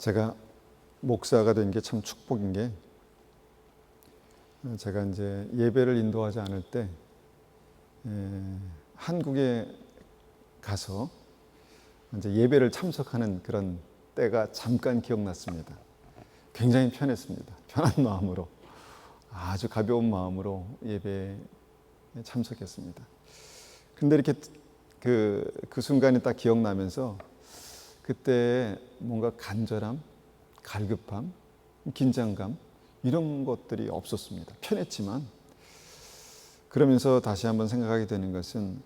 제가 목사가 된 게 참 축복인 게, 제가 이제 예배를 인도하지 않을 때 한국에 가서 이제 예배를 참석하는 그런 때가 잠깐 기억났습니다. 굉장히 편했습니다. 편한 마음으로, 아주 가벼운 마음으로 예배에 참석했습니다. 근데 이렇게 그 순간이 딱 기억나면서 그때 뭔가 간절함, 갈급함, 긴장감 이런 것들이 없었습니다. 편했지만, 그러면서 다시 한번 생각하게 되는 것은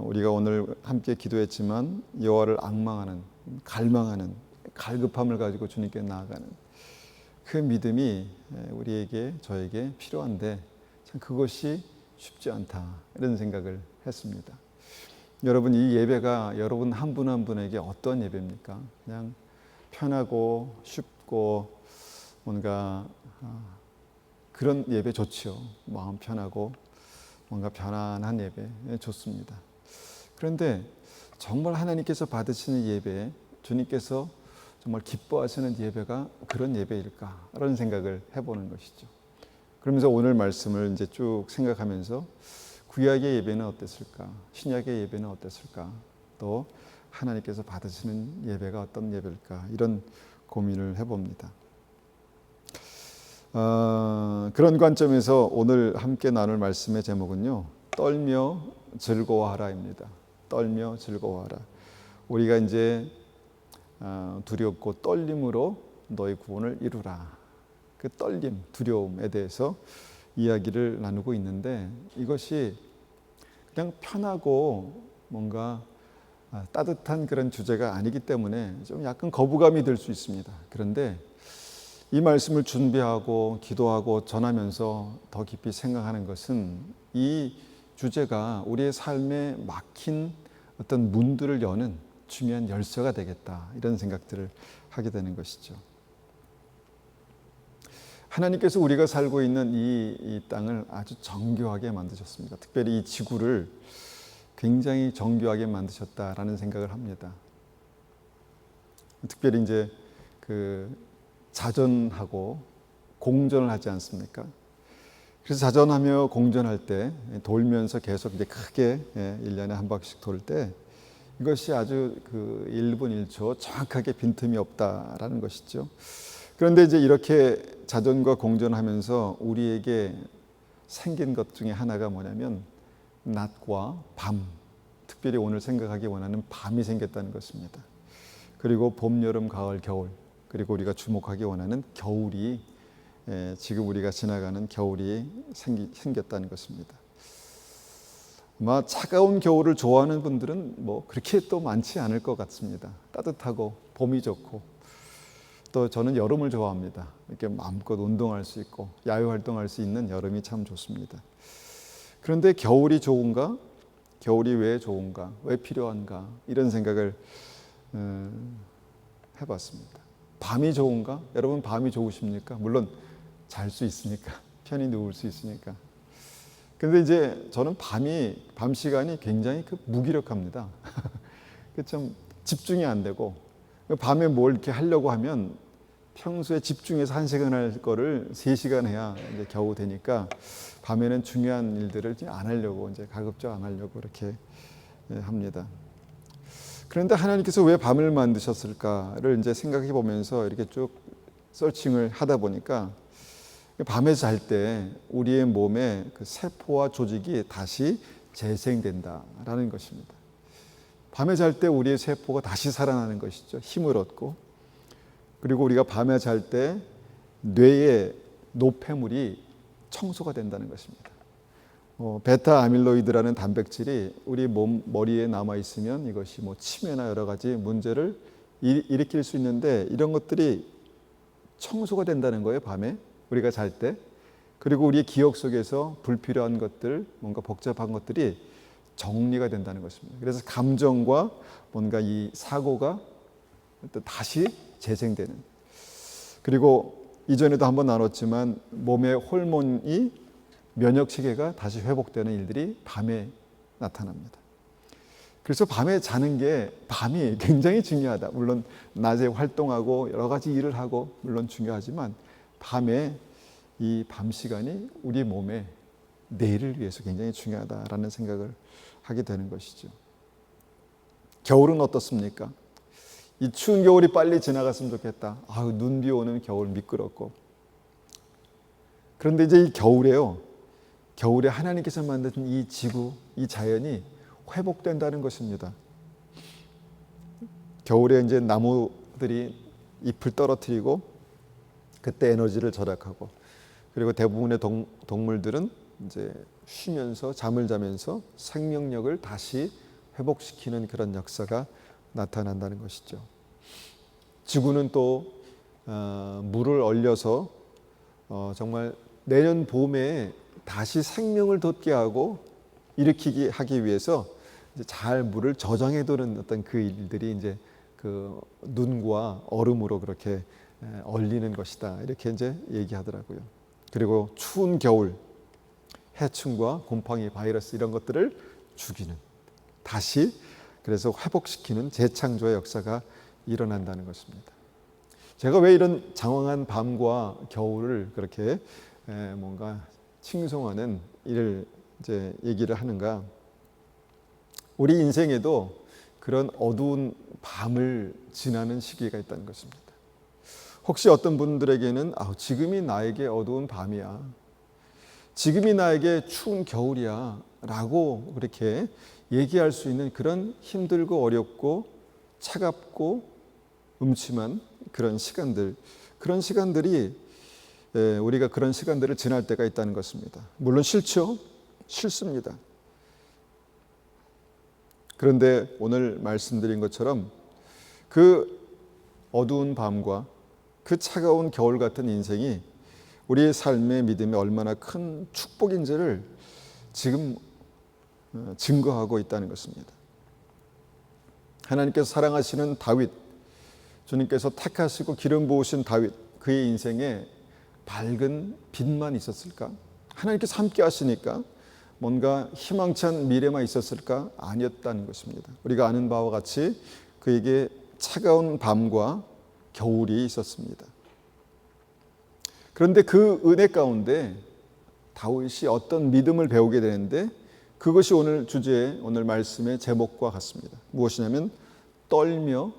우리가 오늘 함께 기도했지만 여호와를 앙망하는, 갈망하는, 갈급함을 가지고 주님께 나아가는 그 믿음이 우리에게, 저에게 필요한데 참 그것이 쉽지 않다, 이런 생각을 했습니다. 여러분, 이 예배가 여러분 한 분 한 분에게 어떤 예배입니까? 그냥 편하고 쉽고 뭔가 그런 예배 좋죠. 마음 편하고 뭔가 편안한 예배 좋습니다. 그런데 정말 하나님께서 받으시는 예배, 주님께서 정말 기뻐하시는 예배가 그런 예배일까? 라는 생각을 해보는 것이죠. 그러면서 오늘 말씀을 이제 쭉 생각하면서 구약의 예배는 어땠을까? 신약의 예배는 어땠을까? 또 하나님께서 받으시는 예배가 어떤 예배일까? 이런 고민을 해봅니다. 그런 관점에서 오늘 함께 나눌 말씀의 제목은요, 떨며 즐거워하라입니다. 떨며 즐거워하라. 우리가 이제 두렵고 떨림으로 너의 구원을 이루라. 그 떨림, 두려움에 대해서 이야기를 나누고 있는데, 이것이 그냥 편하고 뭔가 따뜻한 그런 주제가 아니기 때문에 좀 약간 거부감이 들 수 있습니다. 그런데 이 말씀을 준비하고 기도하고 전하면서 더 깊이 생각하는 것은 이 주제가 우리의 삶에 막힌 어떤 문들을 여는 중요한 열쇠가 되겠다, 이런 생각들을 하게 되는 것이죠. 하나님께서 우리가 살고 있는 이 땅을 아주 정교하게 만드셨습니다. 특별히 이 지구를 굉장히 정교하게 만드셨다라는 생각을 합니다. 특별히 이제 그 자전하고 공전을 하지 않습니까? 그래서 자전하며 공전할 때 돌면서 계속 이제 크게 1년에 한 바퀴씩 돌 때 이것이 아주 그 1분 1초 정확하게 빈틈이 없다라는 것이죠. 그런데 이제 이렇게 자전과 공전하면서 우리에게 생긴 것 중에 하나가 뭐냐면 낮과 밤, 특별히 오늘 생각하기 원하는 밤이 생겼다는 것입니다. 그리고 봄, 여름, 가을, 겨울, 그리고 우리가 주목하기 원하는 겨울이, 지금 우리가 지나가는 겨울이 생겼다는 것입니다. 아마 차가운 겨울을 좋아하는 분들은 뭐 그렇게 또 많지 않을 것 같습니다. 따뜻하고 봄이 좋고, 또 저는 여름을 좋아합니다. 이렇게 마음껏 운동할 수 있고 야외 활동할 수 있는 여름이 참 좋습니다. 그런데 겨울이 좋은가? 겨울이 왜 좋은가? 왜 필요한가? 이런 생각을 해봤습니다. 밤이 좋은가? 여러분, 밤이 좋으십니까? 물론 잘 수 있으니까, 편히 누울 수 있으니까. 근데 이제 저는 밤 시간이 굉장히 무기력합니다. 좀 집중이 안 되고, 밤에 뭘 이렇게 하려고 하면 평소에 집중해서 1시간 할 거를 3시간 해야 이제 겨우 되니까 밤에는 중요한 일들을 안 하려고, 이제 가급적 안 하려고 이렇게 합니다. 그런데 하나님께서 왜 밤을 만드셨을까를 이제 생각해 보면서 이렇게 쭉 서칭을 하다 보니까 밤에 잘 때 우리의 몸에 그 세포와 조직이 다시 재생된다라는 것입니다. 밤에 잘 때 우리의 세포가 다시 살아나는 것이죠. 힘을 얻고. 그리고 우리가 밤에 잘 때 뇌의 노폐물이 청소가 된다는 것입니다. 베타 아밀로이드라는 단백질이 우리 머리에 남아 있으면 이것이 치매나 여러 가지 문제를 일으킬 수 있는데, 이런 것들이 청소가 된다는 거예요, 밤에 우리가 잘 때. 그리고 우리의 기억 속에서 불필요한 것들, 뭔가 복잡한 것들이 정리가 된다는 것입니다. 그래서 감정과 뭔가 이 사고가 또 다시 재생되는. 그리고 이전에도 한번 나눴지만 몸의 호르몬이, 면역 체계가 다시 회복되는 일들이 밤에 나타납니다. 그래서 밤에 자는 게 밤이 굉장히 중요하다. 물론 낮에 활동하고 여러 가지 일을 하고 물론 중요하지만 밤에 이 밤 시간이 우리 몸에 내일을 위해서 굉장히 중요하다라는 생각을 하게 되는 것이죠. 겨울은 어떻습니까? 이 추운 겨울이 빨리 지나갔으면 좋겠다. 눈비 오는 겨울 미끄럽고. 그런데 이제 이 겨울에 하나님께서 만든 이 지구, 이 자연이 회복된다는 것입니다. 겨울에 이제 나무들이 잎을 떨어뜨리고 그때 에너지를 절약하고, 그리고 대부분의 동물들은 이제 쉬면서 잠을 자면서 생명력을 다시 회복시키는 그런 역사가 나타난다는 것이죠. 지구는 또 물을 얼려서 정말 내년 봄에 다시 생명을 돋게 하고 일으키기 하기 위해서 이제 잘 물을 저장해 두는 어떤 그 일들이 이제 그 눈과 얼음으로 그렇게 얼리는 것이다, 이렇게 이제 얘기하더라고요. 그리고 추운 겨울 해충과 곰팡이, 바이러스 이런 것들을 죽이는, 다시 그래서 회복시키는 재창조의 역사가 일어난다는 것입니다. 제가 왜 이런 장황한 밤과 겨울을 그렇게 뭔가 칭송하는 일을 이제 얘기를 하는가? 우리 인생에도 그런 어두운 밤을 지나는 시기가 있다는 것입니다. 혹시 어떤 분들에게는 지금이 나에게 어두운 밤이야, 지금이 나에게 추운 겨울이야 라고 그렇게 얘기할 수 있는 그런 힘들고 어렵고 차갑고 음침한 그런 시간들이 우리가 그런 시간들을 지날 때가 있다는 것입니다. 물론 싫죠? 싫습니다. 그런데 오늘 말씀드린 것처럼 그 어두운 밤과 그 차가운 겨울 같은 인생이 우리의 삶의 믿음에 얼마나 큰 축복인지를 지금 증거하고 있다는 것입니다. 하나님께서 사랑하시는 다윗, 주님께서 택하시고 기름 부으신 다윗, 그의 인생에 밝은 빛만 있었을까? 하나님께서 함께 하시니까 뭔가 희망찬 미래만 있었을까? 아니었다는 것입니다. 우리가 아는 바와 같이 그에게 차가운 밤과 겨울이 있었습니다. 그런데 그 은혜 가운데 다윗이 어떤 믿음을 배우게 되는데, 그것이 오늘 주제의, 오늘 말씀의 제목과 같습니다. 무엇이냐면 떨며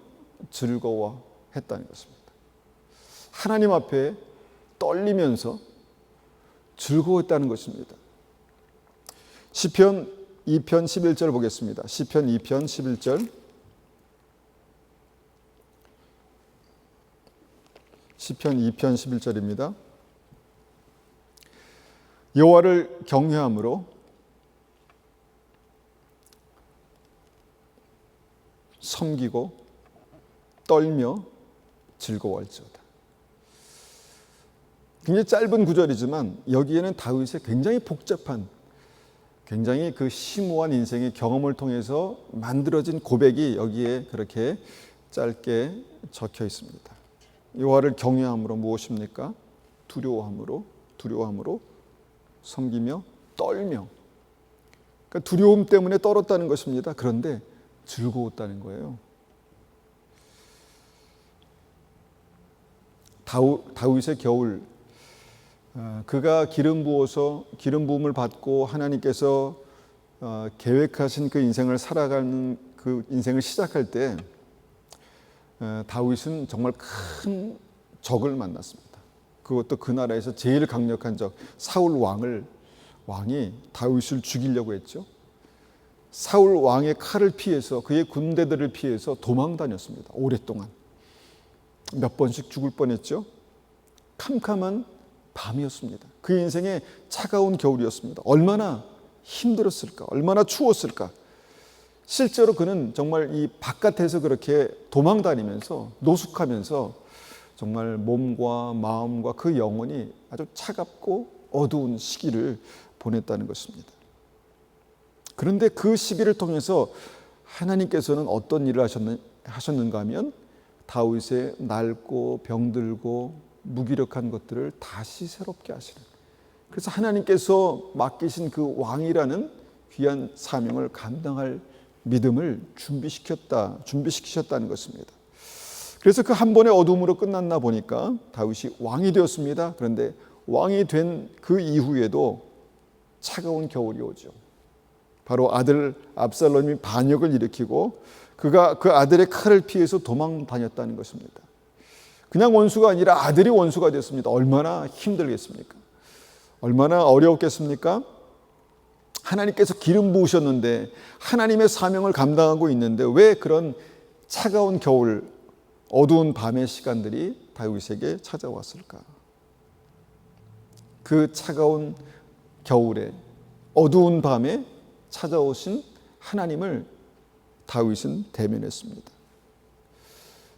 즐거워했다는 것입니다. 하나님 앞에 떨리면서 즐거웠다는 것입니다. 시편 2편 11절 보겠습니다. 시편 2편 11절. 시편 2편 11절입니다. 여호와를 경외함으로 섬기고 떨며 즐거워할지어다. 굉장히 짧은 구절이지만 여기에는 다윗의 굉장히 복잡한, 굉장히 그 심오한 인생의 경험을 통해서 만들어진 고백이 여기에 그렇게 짧게 적혀 있습니다. 여호와를 경외함으로 무엇입니까? 두려워함으로 섬기며 떨며. 그러니까 두려움 때문에 떨었다는 것입니다. 그런데 즐거웠다는 거예요. 다윗의 겨울, 그가 기름 부어서 기름 부음을 받고 하나님께서 계획하신 그 인생을 살아가는 그 인생을 시작할 때 다윗은 정말 큰 적을 만났습니다. 그것도 그 나라에서 제일 강력한 적, 사울 왕이 다윗을 죽이려고 했죠. 사울 왕의 칼을 피해서, 그의 군대들을 피해서 도망 다녔습니다. 오랫동안 몇 번씩 죽을 뻔했죠. 캄캄한 밤이었습니다. 그 인생의 차가운 겨울이었습니다. 얼마나 힘들었을까, 얼마나 추웠을까. 실제로 그는 정말 이 바깥에서 그렇게 도망 다니면서 노숙하면서 정말 몸과 마음과 그 영혼이 아주 차갑고 어두운 시기를 보냈다는 것입니다. 그런데 그 시기를 통해서 하나님께서는 어떤 일을 하셨는가 하면 다윗의 낡고 병들고 무기력한 것들을 다시 새롭게 하시는, 그래서 하나님께서 맡기신 그 왕이라는 귀한 사명을 감당할 믿음을 준비시키셨다는 것입니다. 그래서 그 한 번의 어둠으로 끝났나 보니까 다윗이 왕이 되었습니다. 그런데 왕이 된 그 이후에도 차가운 겨울이 오죠. 바로 아들 압살롬이 반역을 일으키고 그가 그 아들의 칼을 피해서 도망 다녔다는 것입니다. 그냥 원수가 아니라 아들이 원수가 됐습니다. 얼마나 힘들겠습니까? 얼마나 어려웠겠습니까? 하나님께서 기름 부으셨는데 하나님의 사명을 감당하고 있는데 왜 그런 차가운 겨울, 어두운 밤의 시간들이 다윗에게 찾아왔을까? 그 차가운 겨울에 어두운 밤에 찾아오신 하나님을 다윗은 대면했습니다.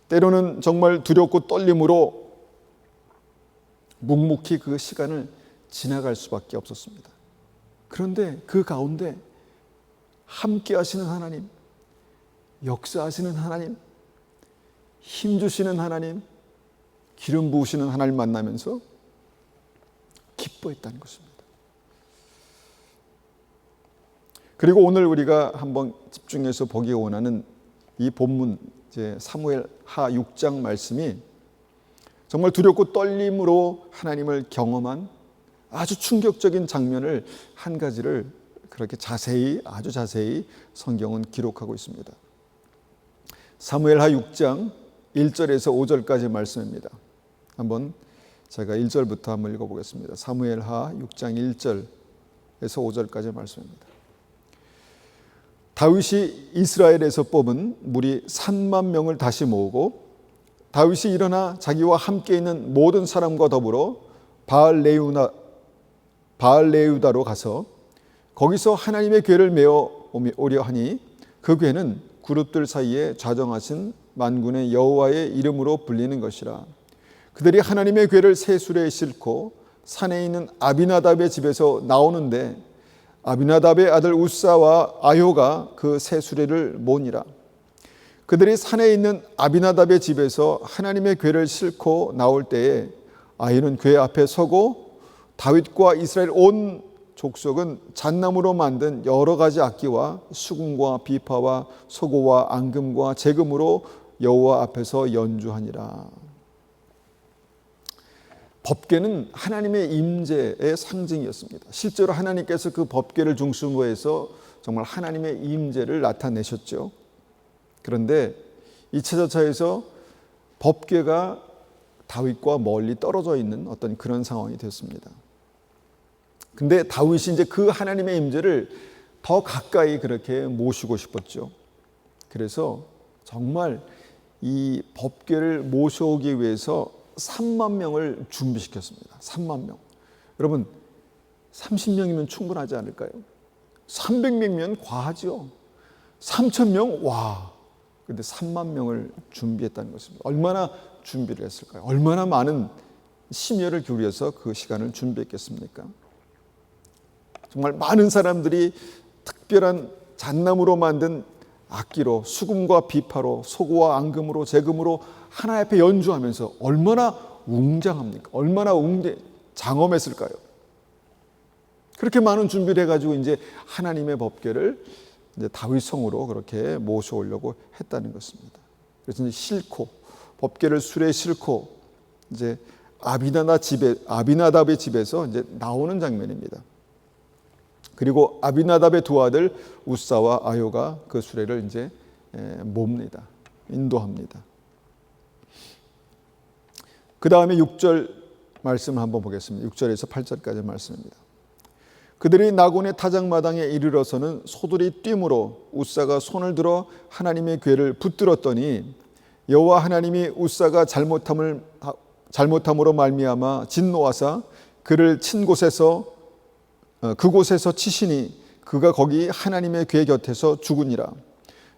때로는 정말 두렵고 떨림으로 묵묵히 그 시간을 지나갈 수밖에 없었습니다. 그런데 그 가운데 함께 하시는 하나님, 역사하시는 하나님, 힘주시는 하나님, 기름 부으시는 하나님 만나면서 기뻐했다는 것입니다. 그리고 오늘 우리가 한번 집중해서 보기 원하는 이 본문 이제 사무엘 하 6장 말씀이 정말 두렵고 떨림으로 하나님을 경험한 아주 충격적인 장면을 한 가지를 그렇게 아주 자세히 성경은 기록하고 있습니다. 사무엘 하 6장 1절에서 5절까지 말씀입니다. 한번 제가 1절부터 한번 읽어보겠습니다. 사무엘 하 6장 1절에서 5절까지 말씀입니다. 다윗이 이스라엘에서 뽑은 무리 3만 명을 다시 모으고 다윗이 일어나 자기와 함께 있는 모든 사람과 더불어 바알레유다로 가서 거기서 하나님의 궤를 메어 오려 하니 그 궤는 그룹들 사이에 좌정하신 만군의 여호와의 이름으로 불리는 것이라. 그들이 하나님의 궤를 새 수레에 싣고 산에 있는 아비나답의 집에서 나오는데 아비나답의 아들 우사와 아효가 그 새 수레를 모으니라. 그들이 산에 있는 아비나답의 집에서 하나님의 궤를 싣고 나올 때에 아효는 궤 앞에 서고 다윗과 이스라엘 온 족속은 잣나무로 만든 여러 가지 악기와 수금과 비파와 소고와 앙금과 제금으로 여호와 앞에서 연주하니라. 법궤는 하나님의 임재의 상징이었습니다. 실제로 하나님께서 그 법궤를 중심으로 해서 정말 하나님의 임재를 나타내셨죠. 그런데 2차 전차에서 법궤가 다윗과 멀리 떨어져 있는 어떤 그런 상황이 됐습니다. 근데 다윗이 이제 그 하나님의 임재를 더 가까이 그렇게 모시고 싶었죠. 그래서 정말 이 법궤를 모셔오기 위해서 3만 명을 준비시켰습니다. 3만 명. 여러분 30명이면 충분하지 않을까요? 300명이면 과하죠. 3,000명? 와. 근데 3만 명을 준비했다는 것입니다. 얼마나 준비를 했을까요? 얼마나 많은 심혈을 기울여서 그 시간을 준비했겠습니까? 정말 많은 사람들이 특별한 잣나무로 만든 악기로 수금과 비파로 소고와 앙금으로 제금으로 하나님 앞에 연주하면서 얼마나 웅장합니까? 얼마나 장엄했을까요? 그렇게 많은 준비를 해가지고 이제 하나님의 법궤를 이제 다윗 성으로 그렇게 모셔오려고 했다는 것입니다. 그래서 이제 법궤를 수레에 싣고 이제 아비나답의 집에서 이제 나오는 장면입니다. 그리고 아비나답의 두 아들 우사와 아효가 그 수레를 이제 몹니다. 인도합니다. 그 다음에 6절 말씀을 한번 보겠습니다. 6절에서 8절까지 말씀입니다. 그들이 나곤의 타작마당에 이르러서는 소들이 뛰므로 우사가 손을 들어 하나님의 궤를 붙들었더니 여호와 하나님이 우사가 잘못함으로 말미암아 진노하사 그를 친 그곳에서 치시니 그가 거기 하나님의 궤 곁에서 죽으니라.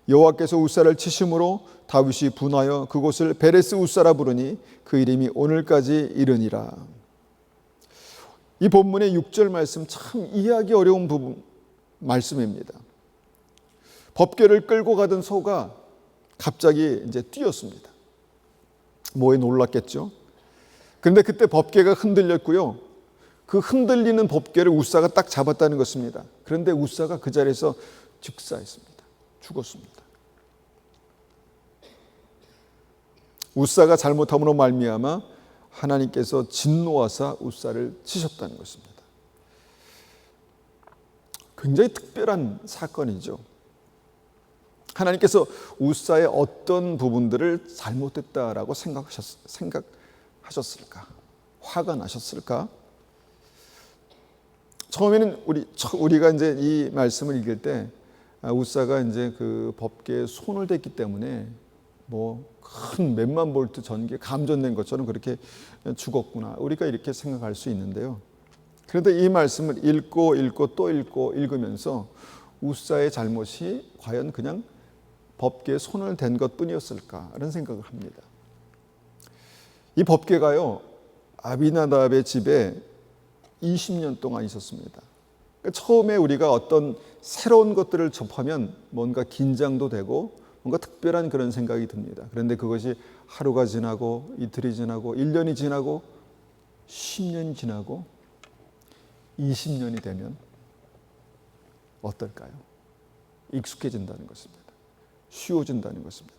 여호와께서 우사를 치심으로 다윗이 분하여 그곳을 베레스 우사라 부르니 그 이름이 오늘까지 이르니라. 이 본문의 6절 말씀 참 이해하기 어려운 말씀입니다. 법궤를 끌고 가던 소가 갑자기 이제 뛰었습니다. 뭐에 놀랐겠죠? 그런데 그때 법궤가 흔들렸고요. 그 흔들리는 법궤를 우사가 딱 잡았다는 것입니다. 그런데 우사가 그 자리에서 즉사했습니다. 죽었습니다. 웃사가 잘못함으로 말미암아 하나님께서 진노하사 웃사를 치셨다는 것입니다. 굉장히 특별한 사건이죠. 하나님께서 웃사의 어떤 부분들을 잘못했다라고 생각하셨을까? 화가 나셨을까? 처음에는 우리가 이제 이 말씀을 읽을 때 웃사가 이제 그 법궤에 손을 댔기 때문에 뭐 큰 몇만 볼트 전기에 감전된 것처럼 그렇게 죽었구나. 우리가 이렇게 생각할 수 있는데요. 그런데 이 말씀을 읽고 또 읽으면서 웃사의 잘못이 과연 그냥 법궤에 손을 댄 것뿐이었을까라는 생각을 합니다. 이 법궤가요, 아비나답의 집에 20년 동안 있었습니다. 그러니까 처음에 우리가 어떤 새로운 것들을 접하면 뭔가 긴장도 되고 뭔가 특별한 그런 생각이 듭니다. 그런데 그것이 하루가 지나고 이틀이 지나고 1년이 지나고 10년이 지나고 20년이 되면 어떨까요? 익숙해진다는 것입니다. 쉬워진다는 것입니다.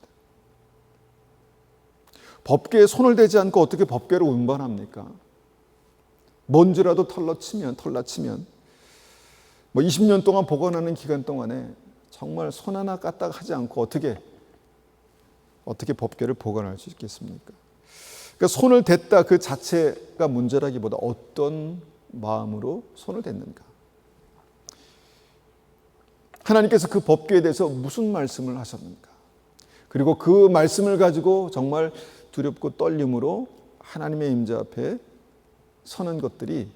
법궤에 손을 대지 않고 어떻게 법궤를 운반합니까? 먼지라도 털라치면 뭐 20년 동안 보관하는 기간 동안에 정말 손 하나 까딱 하지 않고 어떻게 법궤를 보관할 수 있겠습니까? 그러니까 손을 댔다 그 자체가 문제라기보다 어떤 마음으로 손을 댔는가? 하나님께서 그 법궤에 대해서 무슨 말씀을 하셨는가? 그리고 그 말씀을 가지고 정말 두렵고 떨림으로 하나님의 임재 앞에 서는 것들이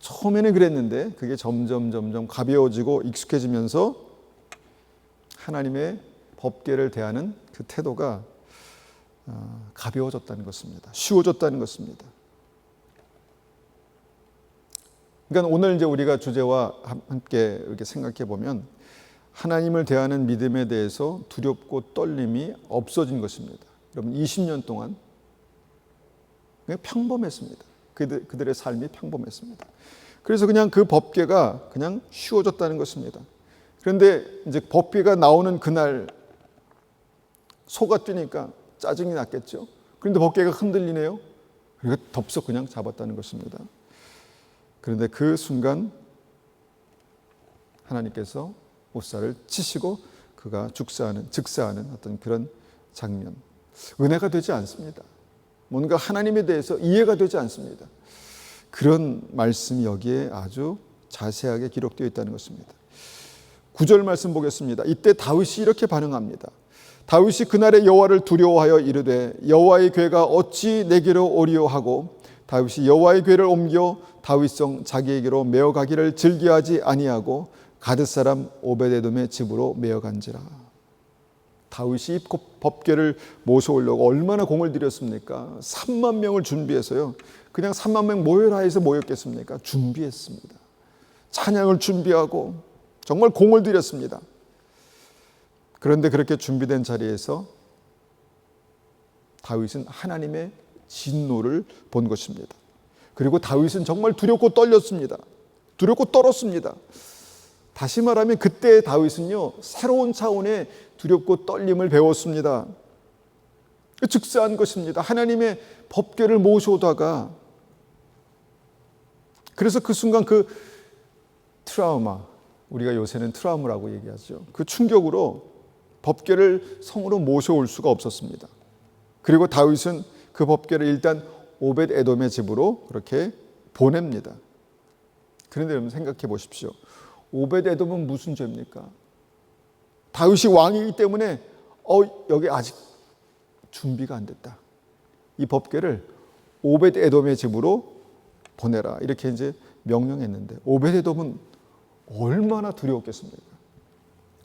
처음에는 그랬는데 그게 점점 가벼워지고 익숙해지면서 하나님의 법궤를 대하는 그 태도가 가벼워졌다는 것입니다. 쉬워졌다는 것입니다. 그러니까 오늘 이제 우리가 주제와 함께 이렇게 생각해 보면 하나님을 대하는 믿음에 대해서 두렵고 떨림이 없어진 것입니다. 여러분 20년 동안 그냥 평범했습니다. 그들의 삶이 평범했습니다. 그래서 그냥 그 법궤가 그냥 쉬워졌다는 것입니다. 그런데 이제 법궤가 나오는 그날 소가 뛰니까 짜증이 났겠죠. 그런데 법궤가 흔들리네요. 그러니까 덥석 그냥 잡았다는 것입니다. 그런데 그 순간 하나님께서 웃사를 치시고 그가 즉사하는 어떤 그런 장면. 은혜가 되지 않습니다. 뭔가 하나님에 대해서 이해가 되지 않습니다. 그런 말씀이 여기에 아주 자세하게 기록되어 있다는 것입니다. 9절 말씀 보겠습니다. 이때 다윗이 이렇게 반응합니다. 다윗이 그날의 여호와를 두려워하여 이르되 여호와의 궤가 어찌 내게로 오리오 하고 다윗이 여호와의 궤를 옮겨 다윗성 자기에게로 메어가기를 즐겨하지 아니하고 가드 사람 오베데돔의 집으로 메어간지라. 다윗이 법궤를 모셔오려고 얼마나 공을 들였습니까? 3만 명을 준비해서요. 그냥 3만 명 모여라 해서 모였겠습니까? 준비했습니다. 찬양을 준비하고 정말 공을 들였습니다. 그런데 그렇게 준비된 자리에서 다윗은 하나님의 진노를 본 것입니다. 그리고 다윗은 정말 두렵고 떨렸습니다. 두렵고 떨었습니다. 다시 말하면 그때 다윗은요, 새로운 차원의 두렵고 떨림을 배웠습니다. 즉사한 것입니다. 하나님의 법궤를 모셔오다가 그래서 그 순간 그 트라우마, 우리가 요새는 트라우마라고 얘기하죠. 그 충격으로 법궤를 성으로 모셔올 수가 없었습니다. 그리고 다윗은 그 법궤를 일단 오벳 에돔의 집으로 그렇게 보냅니다. 그런데 여러분 생각해 보십시오. 오벳 에돔은 무슨 죄입니까? 다윗이 왕이기 때문에 여기 아직 준비가 안 됐다. 이 법궤를 오벳 에돔의 집으로 보내라. 이렇게 이제 명령했는데 오벳 에돔은 얼마나 두려웠겠습니까?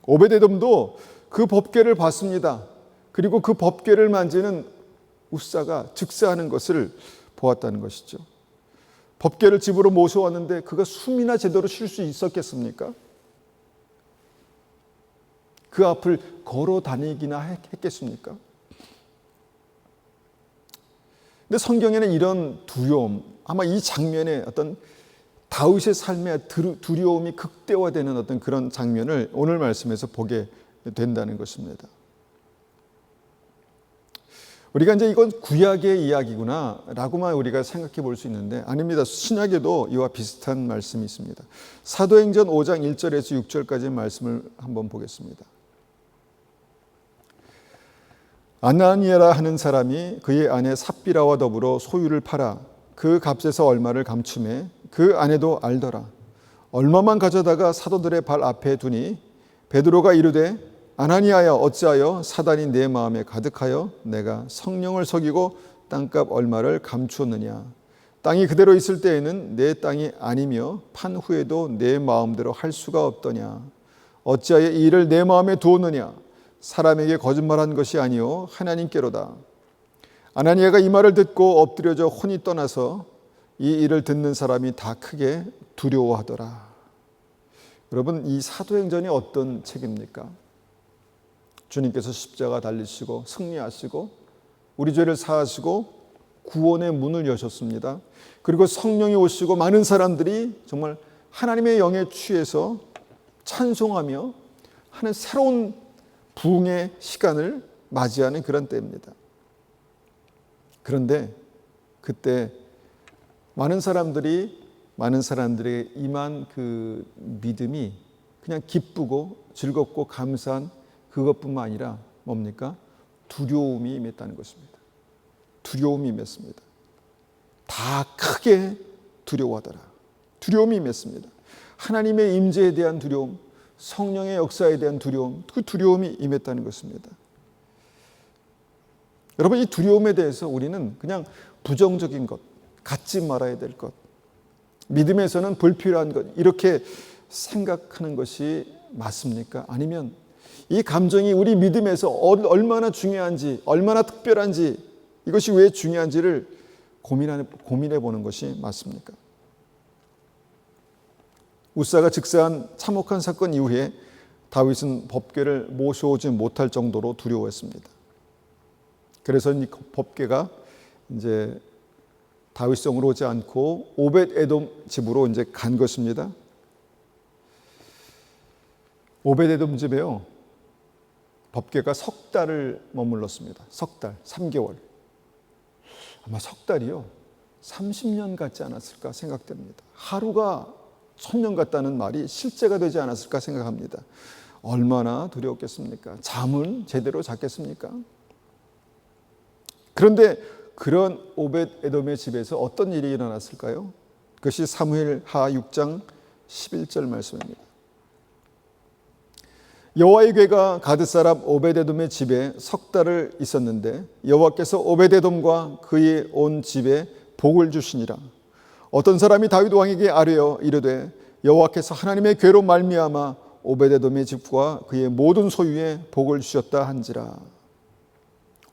오벳 에돔도 그 법궤를 봤습니다. 그리고 그 법궤를 만지는 웃사가 즉사하는 것을 보았다는 것이죠. 법궤를 집으로 모셔왔는데 그가 숨이나 제대로 쉴 수 있었겠습니까? 그 앞을 걸어 다니기나 했겠습니까? 근데 성경에는 이런 두려움, 아마 이 장면에 어떤 다윗의 삶의 두려움이 극대화되는 어떤 그런 장면을 오늘 말씀에서 보게 된다는 것입니다. 우리가 이제 이건 구약의 이야기구나 라고만 우리가 생각해 볼 수 있는데 아닙니다. 신약에도 이와 비슷한 말씀이 있습니다. 사도행전 5장 1절에서 6절까지의 말씀을 한번 보겠습니다. 아나니아라 하는 사람이 그의 아내 삽비라와 더불어 소유를 팔아 그 값에서 얼마를 감추매 그 아내도 알더라. 얼마만 가져다가 사도들의 발 앞에 두니 베드로가 이르되 아나니아야 어찌하여 사단이 내 마음에 가득하여 내가 성령을 속이고 땅값 얼마를 감추었느냐. 땅이 그대로 있을 때에는 내 땅이 아니며 판 후에도 내 마음대로 할 수가 없더냐. 어찌하여 이 일을 내 마음에 두었느냐. 사람에게 거짓말한 것이 아니요 하나님께로다. 아나니아가 이 말을 듣고 엎드려져 혼이 떠나서 이 일을 듣는 사람이 다 크게 두려워하더라. 여러분, 이 사도행전이 어떤 책입니까? 주님께서 십자가 달리시고 승리하시고 우리 죄를 사하시고 구원의 문을 여셨습니다. 그리고 성령이 오시고 많은 사람들이 정말 하나님의 영에 취해서 찬송하며 하는 새로운 부흥의 시간을 맞이하는 그런 때입니다. 그런데 그때 많은 사람들에게 임한 그 믿음이 그냥 기쁘고 즐겁고 감사한 그것뿐만 아니라 뭡니까? 두려움이 임했다는 것입니다. 두려움이 임했습니다. 다 크게 두려워하더라. 두려움이 임했습니다. 하나님의 임재에 대한 두려움, 성령의 역사에 대한 두려움, 그 두려움이 임했다는 것입니다. 여러분, 이 두려움에 대해서 우리는 그냥 부정적인 것, 갖지 말아야 될 것, 믿음에서는 불필요한 것, 이렇게 생각하는 것이 맞습니까? 아니면 이 감정이 우리 믿음에서 얼마나 중요한지, 얼마나 특별한지, 이것이 왜 중요한지를 고민해 보는 것이 맞습니까? 우사가 즉사한 참혹한 사건 이후에 다윗은 법궤를 모셔오지 못할 정도로 두려워했습니다. 그래서 이 법궤가 이제 다윗성으로 오지 않고 오벳에돔 집으로 이제 간 것입니다. 오벳에돔 집에요, 법궤가 석 달을 머물렀습니다. 석 달, 3개월. 아마 석 달이요 30년 같지 않았을까 생각됩니다. 하루가 1000년 같다는 말이 실제가 되지 않았을까 생각합니다. 얼마나 두려웠겠습니까? 잠은 제대로 잤겠습니까? 그런데 그런 오벳에돔의 집에서 어떤 일이 일어났을까요? 그것이 사무엘하 6장 11절 말씀입니다. 여호와의 궤가 가드 사람 오벳에돔의 집에 석 달을 있었는데 여호와께서 오벳에돔과 그의 온 집에 복을 주시니라. 어떤 사람이 다윗 왕에게 아뢰어 이르되 여호와께서 하나님의 궤로 말미암아 오벳에돔의 집과 그의 모든 소유에 복을 주셨다 한지라.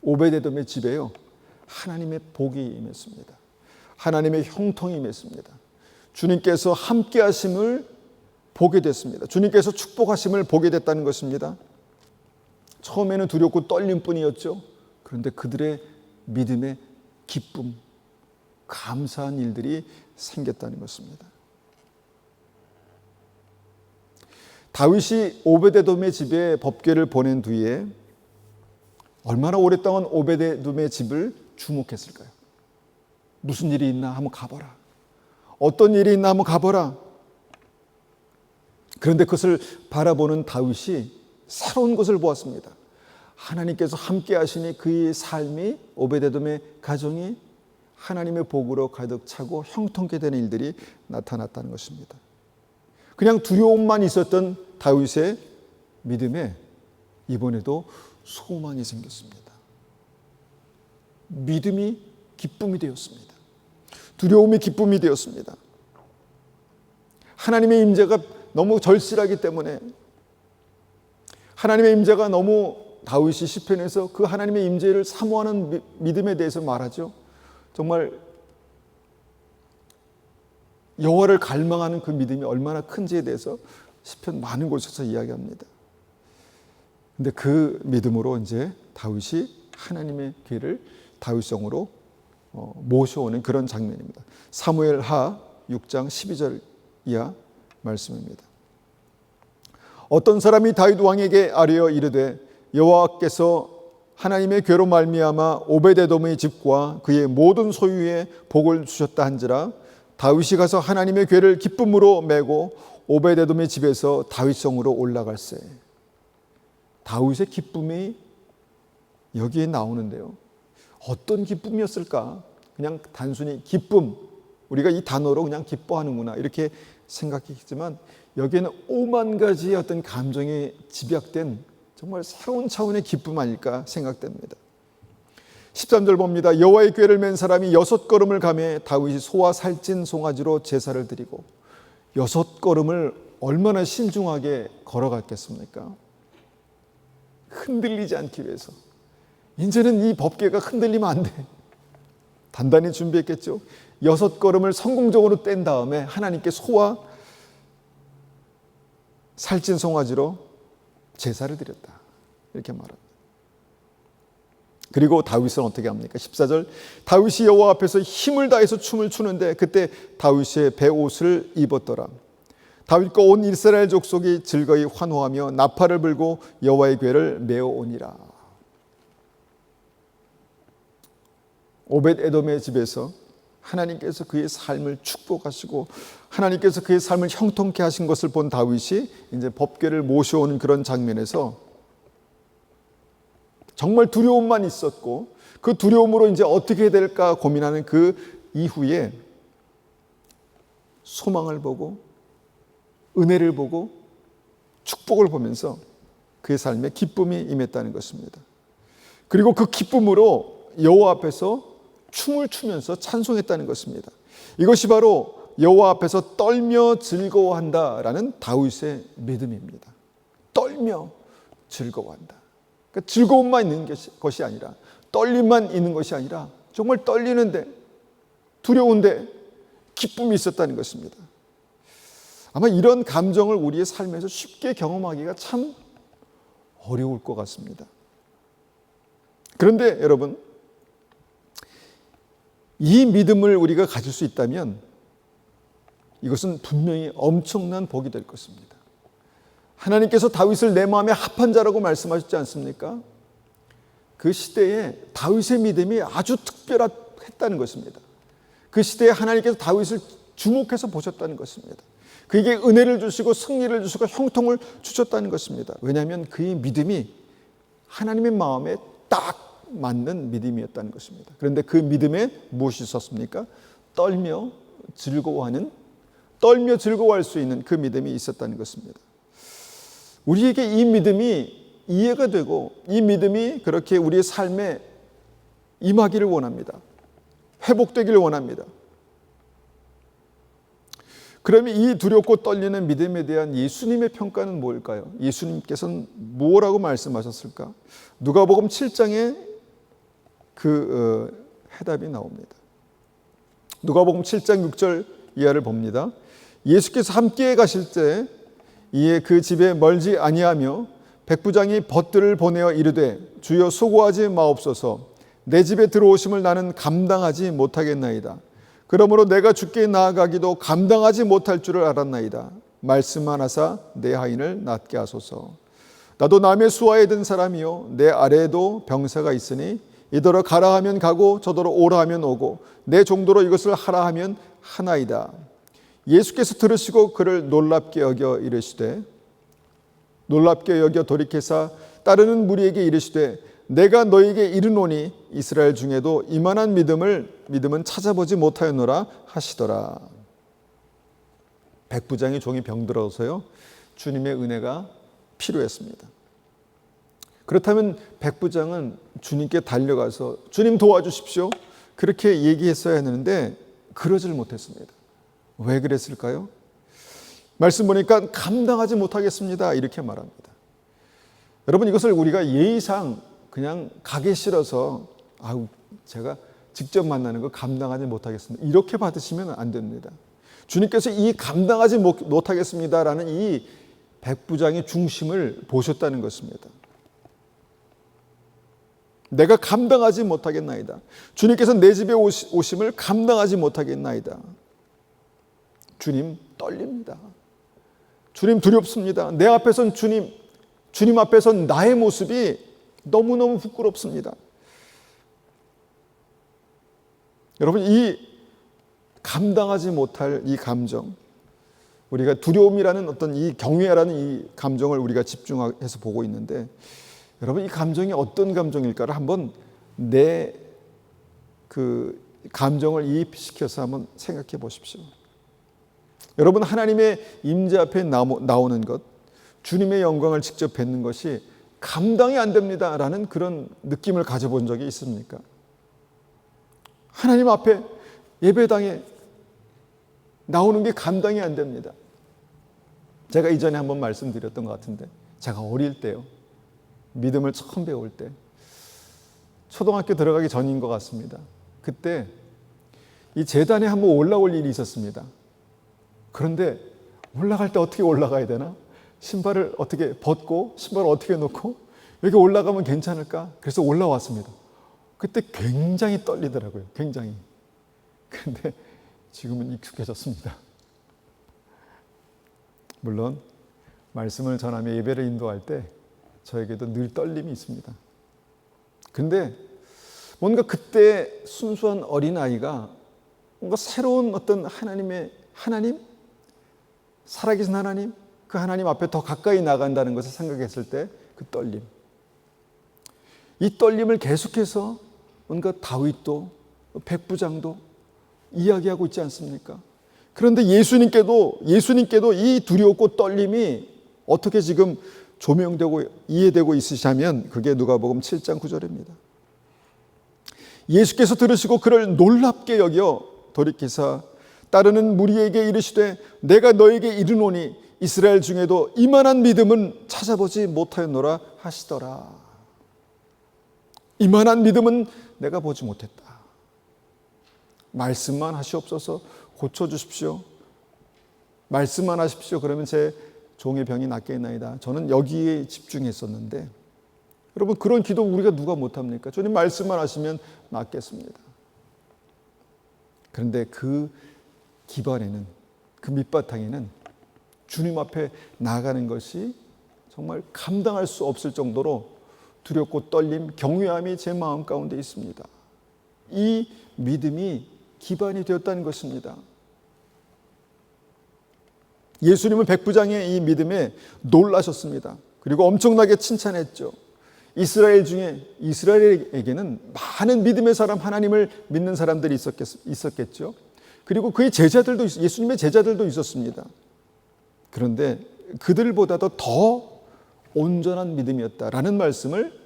오벳에돔의 집에요, 하나님의 복이 임했습니다. 하나님의 형통이 임했습니다. 주님께서 함께 하심을 보게 됐습니다. 주님께서 축복하심을 보게 됐다는 것입니다. 처음에는 두렵고 떨림뿐이었죠. 그런데 그들의 믿음의 기쁨, 감사한 일들이 생겼다는 것입니다. 다윗이 오벳에돔의 집에 법궤를 보낸 뒤에 얼마나 오랫동안 오벳에돔의 집을 주목했을까요? 무슨 일이 있나 한번 가보라. 어떤 일이 있나 한번 가보라. 그런데 그것을 바라보는 다윗이 새로운 것을 보았습니다. 하나님께서 함께 하시니 그의 삶이, 오벳에돔의 가정이 하나님의 복으로 가득 차고 형통케 되는 일들이 나타났다는 것입니다. 그냥 두려움만 있었던 다윗의 믿음에 이번에도 소망이 생겼습니다. 믿음이 기쁨이 되었습니다. 두려움이 기쁨이 되었습니다. 하나님의 임재가 너무 절실하기 때문에, 하나님의 임재가 너무, 다윗이 시편에서 그 하나님의 임재를 사모하는 믿음에 대해서 말하죠. 정말 여호와를 갈망하는 그 믿음이 얼마나 큰지에 대해서 시편 많은 곳에서 이야기합니다. 근데 그 믿음으로 이제 다윗이 하나님의 궤를 다윗성으로 모셔오는 그런 장면입니다. 사무엘하 6장 12절 이하 말씀입니다. 어떤 사람이 다윗 왕에게 아뢰어 이르되 여호와께서 하나님의 괴로 말미암아 오벳에돔의 집과 그의 모든 소유에 복을 주셨다 한지라 다윗이 가서 하나님의 괴를 기쁨으로 메고 오벳에돔의 집에서 다윗성으로 올라갈세. 다윗의 기쁨이 여기에 나오는데요. 어떤 기쁨이었을까? 그냥 단순히 기쁨, 우리가 이 단어로 그냥 기뻐하는구나 이렇게 생각했지만 여기에는 5만 가지의 어떤 감정이 집약된 정말 새로운 차원의 기쁨 아닐까 생각됩니다. 13절 봅니다. 여호와의 궤를 맨 사람이 6걸음을 가매 다윗이 소와 살찐 송아지로 제사를 드리고 6걸음을 얼마나 신중하게 걸어갔겠습니까? 흔들리지 않기 위해서. 이제는 이 법궤가 흔들리면 안 돼. 단단히 준비했겠죠. 6걸음을 성공적으로 뗀 다음에 하나님께 소와 살찐 송아지로 제사를 드렸다. 이렇게 말합니다. 그리고 다윗은 어떻게 합니까? 14절 다윗이 여호와 앞에서 힘을 다해서 춤을 추는데 그때 다윗의 베옷을 입었더라. 다윗과 온 이스라엘 족속이 즐거이 환호하며 나팔을 불고 여호와의 궤를 메어오니라. 오벳에돔의 집에서 하나님께서 그의 삶을 축복하시고 하나님께서 그의 삶을 형통케 하신 것을 본 다윗이 이제 법궤를 모셔오는 그런 장면에서 정말 두려움만 있었고 그 두려움으로 이제 어떻게 해야 될까 고민하는 그 이후에 소망을 보고 은혜를 보고 축복을 보면서 그의 삶에 기쁨이 임했다는 것입니다. 그리고 그 기쁨으로 여호와 앞에서 춤을 추면서 찬송했다는 것입니다. 이것이 바로 여호와 앞에서 떨며 즐거워한다라는 다윗의 믿음입니다. 떨며 즐거워한다. 그러니까 즐거움만 있는 것이 아니라 떨림만 있는 것이 아니라 정말 떨리는데 두려운데 기쁨이 있었다는 것입니다. 아마 이런 감정을 우리의 삶에서 쉽게 경험하기가 참 어려울 것 같습니다. 그런데 여러분, 이 믿음을 우리가 가질 수 있다면 이것은 분명히 엄청난 복이 될 것입니다. 하나님께서 다윗을 내 마음에 합한 자라고 말씀하셨지 않습니까? 그 시대에 다윗의 믿음이 아주 특별했다는 것입니다. 그 시대에 하나님께서 다윗을 주목해서 보셨다는 것입니다. 그에게 은혜를 주시고 승리를 주시고 형통을 주셨다는 것입니다. 왜냐하면 그의 믿음이 하나님의 마음에 딱 맞는 믿음이었다는 것입니다. 그런데 그 믿음에 무엇이 있었습니까? 떨며 즐거워할 수 있는 그 믿음이 있었다는 것입니다. 우리에게 이 믿음이 이해가 되고 이 믿음이 그렇게 우리의 삶에 임하기를 원합니다. 회복되기를 원합니다. 그러면 이 두렵고 떨리는 믿음에 대한 예수님의 평가는 뭘까요? 예수님께서는 뭐라고 말씀하셨을까? 누가복음 7장에 그 해답이 나옵니다. 누가복음 7장 6절 이하를 봅니다. 예수께서 함께 가실 때 이에 그 집에 멀지 아니하며 백부장이 벗들을 보내어 이르되 주여 수고하지 마옵소서 내 집에 들어오심을 나는 감당하지 못하겠나이다. 그러므로 내가 주께 나아가기도 감당하지 못할 줄을 알았나이다. 말씀만 하사 내 하인을 낫게 하소서. 나도 남의 수하에 든 사람이요 내 아래에도 병사가 있으니 이더러 가라 하면 가고 저더러 오라 하면 오고 내 정도로 이것을 하라 하면 하나이다. 예수께서 들으시고 그를 놀랍게 여겨 이르시되 놀랍게 여겨 돌이켜사 따르는 무리에게 이르시되 내가 너에게 이르노니 이스라엘 중에도 이만한 믿음은 찾아보지 못하였노라 하시더라. 백부장의 종이 병들어서요 주님의 은혜가 필요했습니다. 그렇다면 백부장은 주님께 달려가서 주님 도와주십시오 그렇게 얘기했어야 했는데 그러질 못했습니다. 왜 그랬을까요? 말씀 보니까 감당하지 못하겠습니다 이렇게 말합니다. 여러분 이것을 우리가 예의상 그냥 가기 싫어서 제가 직접 만나는 거 감당하지 못하겠습니다 이렇게 받으시면 안 됩니다. 주님께서 이 감당하지 못하겠습니다라는 이 백부장의 중심을 보셨다는 것입니다. 내가 감당하지 못하겠나이다. 주님께서 내 집에 오심을 감당하지 못하겠나이다. 주님 떨립니다. 주님 두렵습니다. 내 앞에선 주님 앞에선 나의 모습이 너무너무 부끄럽습니다. 여러분, 이 감당하지 못할 이 감정, 우리가 두려움이라는 어떤 이 경외라는 이 감정을 우리가 집중해서 보고 있는데, 여러분 이 감정이 어떤 감정일까를 한번 내 그 감정을 이입시켜서 한번 생각해 보십시오. 여러분, 하나님의 임재 앞에 나오는 것, 주님의 영광을 직접 뵙는 것이 감당이 안 됩니다라는 그런 느낌을 가져본 적이 있습니까? 하나님 앞에 예배당에 나오는 게 감당이 안 됩니다. 제가 이전에 한번 말씀드렸던 것 같은데, 제가 어릴 때요, 믿음을 처음 배울 때, 초등학교 들어가기 전인 것 같습니다. 그때 이 제단에 한번 올라올 일이 있었습니다. 그런데 올라갈 때 어떻게 올라가야 되나? 신발을 어떻게 벗고 신발을 어떻게 놓고 여기 올라가면 괜찮을까? 그래서 올라왔습니다. 그때 굉장히 떨리더라고요. 굉장히. 그런데 지금은 익숙해졌습니다. 물론 말씀을 전하며 예배를 인도할 때 저에게도 늘 떨림이 있습니다. 그런데 뭔가 그때 순수한 어린아이가 뭔가 새로운 어떤 하나님? 살아계신 하나님? 그 하나님 앞에 더 가까이 나간다는 것을 생각했을 때 그 떨림. 이 떨림을 계속해서 뭔가 다윗도 백부장도 이야기하고 있지 않습니까? 그런데 예수님께도 이 두려웠고 떨림이 어떻게 지금 조명되고 이해되고 있으시냐면 그게 누가복음 7장 9절입니다. 예수께서 들으시고 그를 놀랍게 여겨 돌이키사 따르는 무리에게 이르시되 내가 너에게 이르노니 이스라엘 중에도 이만한 믿음은 찾아보지 못하였노라 하시더라. 이만한 믿음은 내가 보지 못했다. 말씀만 하시옵소서, 고쳐주십시오. 말씀만 하십시오. 그러면 제 종의 병이 낫겠나이다. 저는 여기에 집중했었는데, 여러분 그런 기도 우리가 누가 못합니까? 주님 말씀만 하시면 낫겠습니다. 그런데 그 기반에는, 그 밑바탕에는 주님 앞에 나아가는 것이 정말 감당할 수 없을 정도로 두렵고 떨림, 경외함이 제 마음 가운데 있습니다. 이 믿음이 기반이 되었다는 것입니다. 예수님은 백부장의 이 믿음에 놀라셨습니다. 그리고 엄청나게 칭찬했죠. 이스라엘에게는 많은 믿음의 사람, 하나님을 믿는 사람들이 있었겠죠. 그리고 그의 제자들도, 예수님의 제자들도 있었습니다. 그런데 그들보다도 더 온전한 믿음이었다라는 말씀을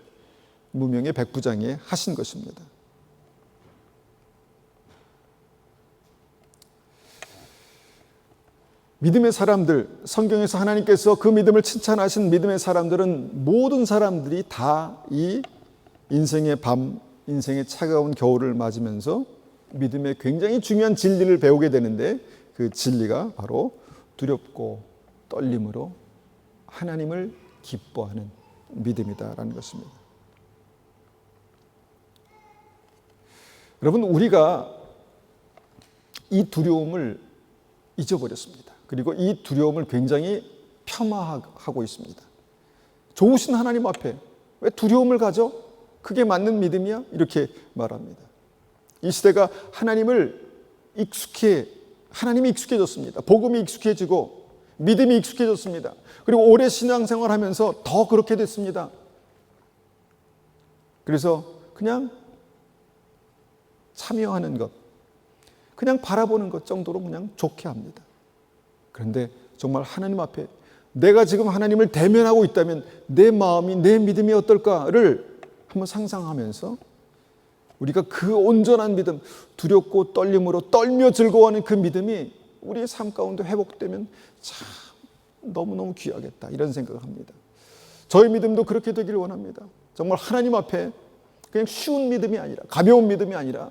무명의 백부장이 하신 것입니다. 믿음의 사람들, 성경에서 하나님께서 그 믿음을 칭찬하신 믿음의 사람들은 모든 사람들이 다 이 인생의 밤, 인생의 차가운 겨울을 맞으면서 믿음의 굉장히 중요한 진리를 배우게 되는데, 그 진리가 바로 두렵고 떨림으로 하나님을 기뻐하는 믿음이다라는 것입니다. 여러분, 우리가 이 두려움을 잊어버렸습니다. 그리고 이 두려움을 굉장히 폄하하고 있습니다. 좋으신 하나님 앞에 왜 두려움을 가져? 그게 맞는 믿음이야? 이렇게 말합니다. 이 시대가 하나님이 익숙해졌습니다. 복음이 익숙해지고 믿음이 익숙해졌습니다. 그리고 오래 신앙생활 하면서 더 그렇게 됐습니다. 그래서 그냥 참여하는 것, 그냥 바라보는 것 정도로 그냥 좋게 합니다. 그런데 정말 하나님 앞에 내가 지금 하나님을 대면하고 있다면 내 마음이, 내 믿음이 어떨까를 한번 상상하면서 우리가 그 온전한 믿음, 두렵고 떨림으로 떨며 즐거워하는 그 믿음이 우리의 삶 가운데 회복되면 참 너무너무 귀하겠다, 이런 생각을 합니다. 저의 믿음도 그렇게 되기를 원합니다. 정말 하나님 앞에 그냥 쉬운 믿음이 아니라, 가벼운 믿음이 아니라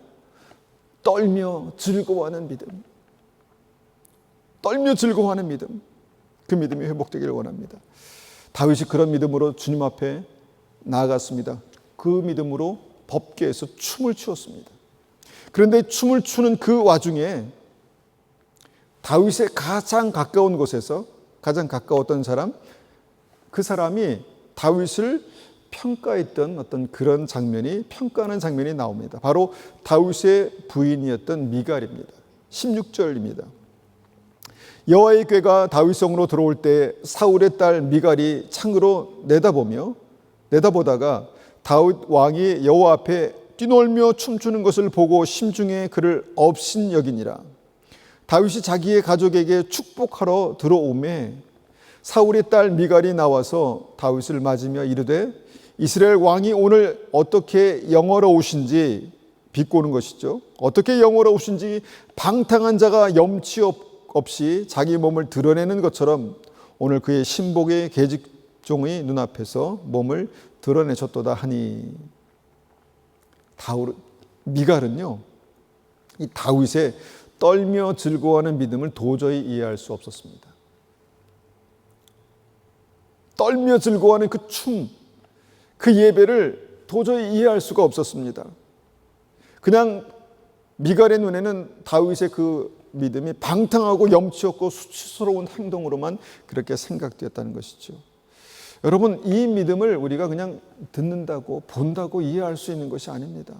떨며 즐거워하는 믿음, 떨며 즐거워하는 믿음, 그 믿음이 회복되기를 원합니다. 다윗이 그런 믿음으로 주님 앞에 나아갔습니다. 그 믿음으로 법궤에서 춤을 추었습니다. 그런데 춤을 추는 그 와중에 다윗의 가장 가까운 곳에서 가장 가까웠던 사람, 그 사람이 다윗을 평가했던 어떤 그런 장면이, 평가하는 장면이 나옵니다. 바로 다윗의 부인이었던 미갈입니다. 16절입니다. 여호와의 궤가 다윗성으로 들어올 때 사울의 딸 미갈이 창으로 내다보다가 다윗 왕이 여호와 앞에 뛰놀며 춤추는 것을 보고 심중에 그를 업신여기니라. 다윗이 자기의 가족에게 축복하러 들어오매 사울의 딸 미갈이 나와서 다윗을 맞으며 이르되 이스라엘 왕이 오늘 어떻게 영어로우신지, 비꼬는 것이죠. 어떻게 영어로우신지 방탕한 자가 염치 없이 자기 몸을 드러내는 것처럼 오늘 그의 신복의 계집종의 눈앞에서 몸을 드러내셨도다 하니, 미갈은요, 이 다윗의 떨며 즐거워하는 믿음을 도저히 이해할 수 없었습니다. 떨며 즐거워하는 그 춤, 그 예배를 도저히 이해할 수가 없었습니다. 그냥 미갈의 눈에는 다윗의 그 믿음이 방탕하고 염치 없고 수치스러운 행동으로만 그렇게 생각되었다는 것이죠. 여러분, 이 믿음을 우리가 그냥 듣는다고 본다고 이해할 수 있는 것이 아닙니다.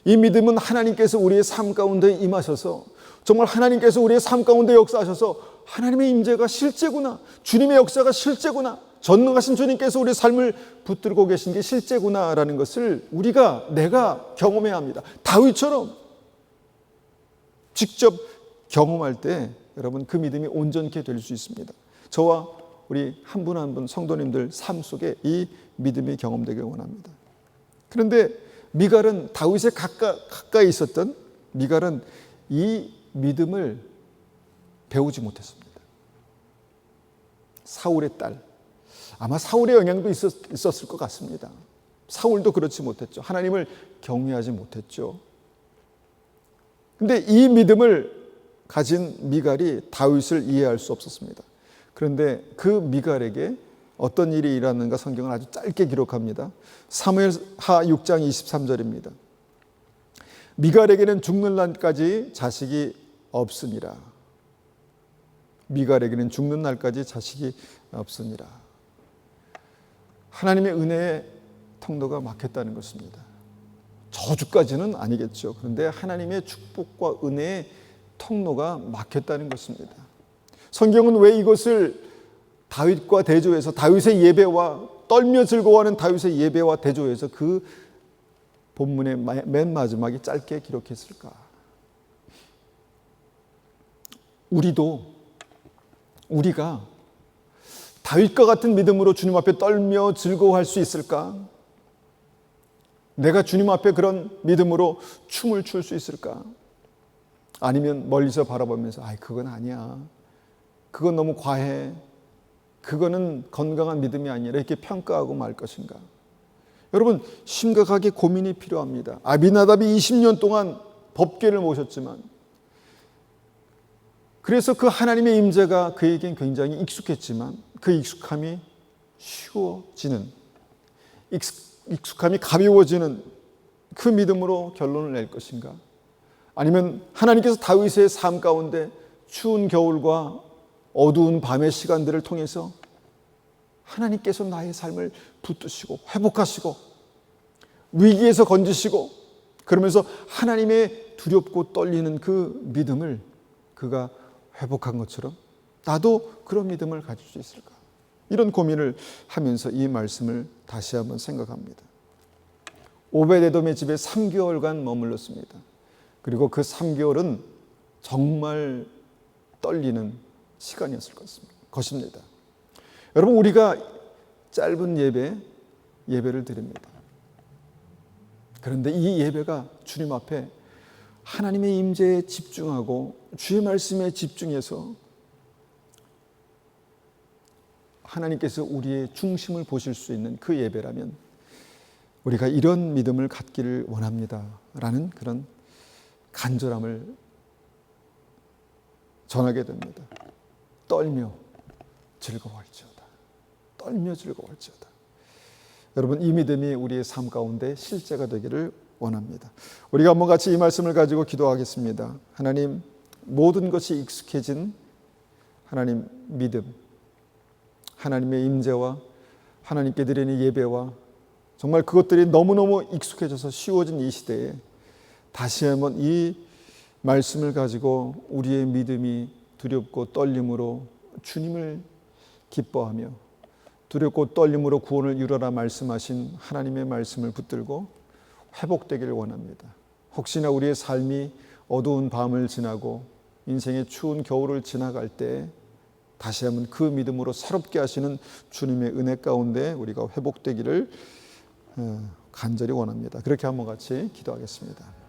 이 믿음은 하나님께서 우리의 삶 가운데 임하셔서, 정말 하나님께서 우리의 삶 가운데 역사하셔서 하나님의 임재가 실제구나, 주님의 역사가 실제구나, 전능하신 주님께서 우리의 삶을 붙들고 계신 게 실제구나라는 것을 내가 경험해야 합니다. 다윗처럼 직접 경험할 때 여러분 그 믿음이 온전케 될 수 있습니다. 저와 우리 한 분 한 분 성도님들 삶 속에 이 믿음이 경험되길 원합니다. 그런데 미갈은 다윗에 가까이 있었던 미갈은 이 믿음을 배우지 못했습니다. 사울의 딸, 아마 사울의 영향도 있었을 것 같습니다. 사울도 그렇지 못했죠. 하나님을 경외하지 못했죠. 근데 이 믿음을 가진 미갈이 다윗을 이해할 수 없었습니다. 그런데 그 미갈에게 어떤 일이 일어났는가 성경은 아주 짧게 기록합니다. 사무엘하 6장 23절입니다. 미갈에게는 죽는 날까지 자식이 없으니라. 미갈에게는 죽는 날까지 자식이 없으니라. 하나님의 은혜의 통로가 막혔다는 것입니다. 저주까지는 아니겠죠. 그런데 하나님의 축복과 은혜의 통로가 막혔다는 것입니다. 성경은 왜 이것을 다윗과 대조해서, 다윗의 예배와 떨며 즐거워하는 다윗의 예배와 대조해서 그 본문의 맨 마지막에 짧게 기록했을까? 우리가 다윗과 같은 믿음으로 주님 앞에 떨며 즐거워할 수 있을까? 내가 주님 앞에 그런 믿음으로 춤을 출 수 있을까? 아니면 멀리서 바라보면서 그건 아니야, 그건 너무 과해, 그거는 건강한 믿음이 아니라 이렇게 평가하고 말 것인가? 여러분, 심각하게 고민이 필요합니다. 아비나답이 20년 동안 법궤를 모셨지만, 그래서 그 하나님의 임재가 그에겐 굉장히 익숙했지만 그 익숙함이 쉬워지는, 익숙함이 가벼워지는 그 믿음으로 결론을 낼 것인가? 아니면 하나님께서 다윗의 삶 가운데 추운 겨울과 어두운 밤의 시간들을 통해서 하나님께서 나의 삶을 붙드시고 회복하시고 위기에서 건지시고, 그러면서 하나님의 두렵고 떨리는 그 믿음을 그가 회복한 것처럼 나도 그런 믿음을 가질 수 있을까? 이런 고민을 하면서 이 말씀을 다시 한번 생각합니다. 오베데돔의 집에 3개월간 머물렀습니다. 그리고 그 3개월은 정말 떨리는 시간이었을 것입니다. 여러분, 우리가 짧은 예배를 드립니다. 그런데 이 예배가 주님 앞에 하나님의 임재에 집중하고 주의 말씀에 집중해서 하나님께서 우리의 중심을 보실 수 있는 그 예배라면 우리가 이런 믿음을 갖기를 원합니다 라는 그런 간절함을 전하게 됩니다. 떨며 즐거워할지어다. 떨며 즐거워할지어다. 여러분, 이 믿음이 우리의 삶 가운데 실제가 되기를 원합니다. 우리가 한번 같이 이 말씀을 가지고 기도하겠습니다. 하나님, 모든 것이 익숙해진 하나님 믿음, 하나님의 임재와 하나님께 드리는 예배와 정말 그것들이 너무너무 익숙해져서 쉬워진 이 시대에 다시 한번 이 말씀을 가지고 우리의 믿음이 두렵고 떨림으로 주님을 기뻐하며 두렵고 떨림으로 구원을 이루라 말씀하신 하나님의 말씀을 붙들고 회복되기를 원합니다. 혹시나 우리의 삶이 어두운 밤을 지나고 인생의 추운 겨울을 지나갈 때 다시 한번 그 믿음으로 새롭게 하시는 주님의 은혜 가운데 우리가 회복되기를 간절히 원합니다. 그렇게 한번 같이 기도하겠습니다.